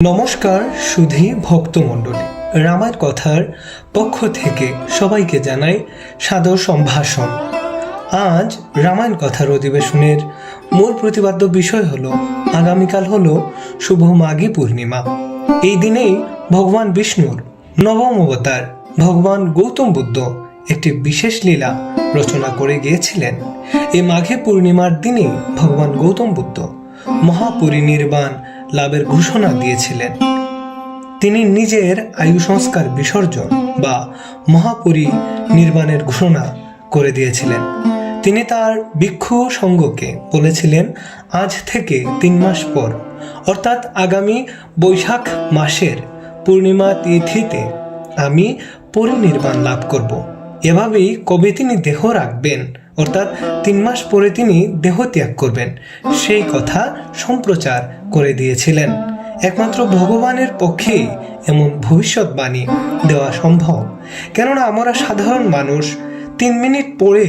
নমস্কার সুধী ভক্তমণ্ডলী, রামায়ণ কথার পক্ষ থেকে সবাইকে জানাই সাদর সম্ভাষণ। আজ রামায়ণ কথার অধিবেশনের মূল প্রতিপাদ্য বিষয় হলো আগামীকাল হলো শুভ মাঘী পূর্ণিমা। এই দিনেই ভগবান বিষ্ণুর নবম অবতার ভগবান গৌতম বুদ্ধ একটি বিশেষ লীলা রচনা করে গিয়েছিলেন। এই মাঘী পূর্ণিমার দিনে ভগবান গৌতম বুদ্ধ মহাপরিনির্বাণ লাভের ঘোষণা দিয়েছিলেন। তিনি নিজের আয়ু সংস্কার বিসর্জন বা মহাপরিনির্বাণের ঘোষণা করে দিয়েছিলেন। তিনি তার ভিক্ষু সঙ্গকে বলেছিলেন, আজ থেকে 3 মাস পর অর্থাৎ আগামী বৈশাখ মাসের পূর্ণিমা তিথিতে আমি পরিনির্বাণ লাভ করব। এভাবেই কবে তিনি দেহ রাখবেন অর্থাৎ 3 মাস পরে তিনি দেহ ত্যাগ করবেন সেই কথা সম্প্রচার করে দিয়েছিলেন। একমাত্র ভগবানের পক্ষেই এমন ভবিষ্যৎবাণী দেওয়া সম্ভব, কেননা আমরা সাধারণ মানুষ 3 মিনিট পরে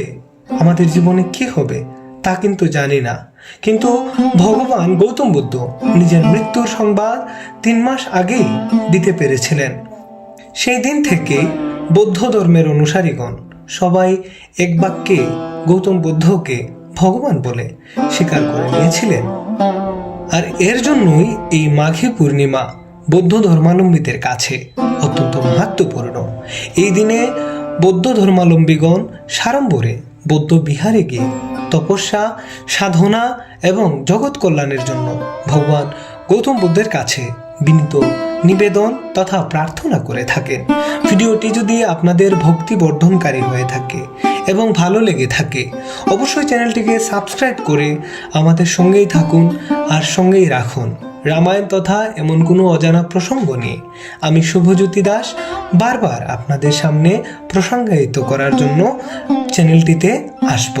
আমাদের জীবনে কি হবে তা কিন্তু জানি না। কিন্তু ভগবান গৌতম বুদ্ধ নিজের মৃত্যুর সংবাদ 3 মাস আগেই দিতে পেরেছিলেন। সেই দিন থেকে বৌদ্ধ ধর্মের অনুসারীগণ সবাই এক বাক্যে গৌতম বুদ্ধকে ভগবান বলে স্বীকার করে নিয়েছিলেন। আর এর জন্যই এই মাঘী পূর্ণিমা বৌদ্ধ ধর্মাবলম্বীদের কাছে অত্যন্ত মাহাত্ম্যপূর্ণ। এই দিনে বৌদ্ধ ধর্মাবলম্বীগণ সাড়ম্বরে বৌদ্ধ বিহারে গিয়ে তপস্যা, সাধনা এবং জগৎ কল্যাণের জন্য ভগবান গৌতম বুদ্ধের কাছে বিনীত নিবেদন তথা প্রার্থনা করে থাকেন। ভিডিওটি যদি আপনাদের ভক্তি বর্ধনকারী হয়ে থাকে এবং ভালো লেগে থাকে, অবশ্যই চ্যানেলটিকে সাবস্ক্রাইব করে আমাদের সঙ্গেই থাকুন আর সঙ্গেই রাখুন। রামায়ণ তথা এমন কোনো অজানা প্রসঙ্গ নিয়ে আমি শুভজ্যোতি দাস বারবার আপনাদের সামনে প্রসঙ্গায়িত করার জন্য চ্যানেলটিতে আসব।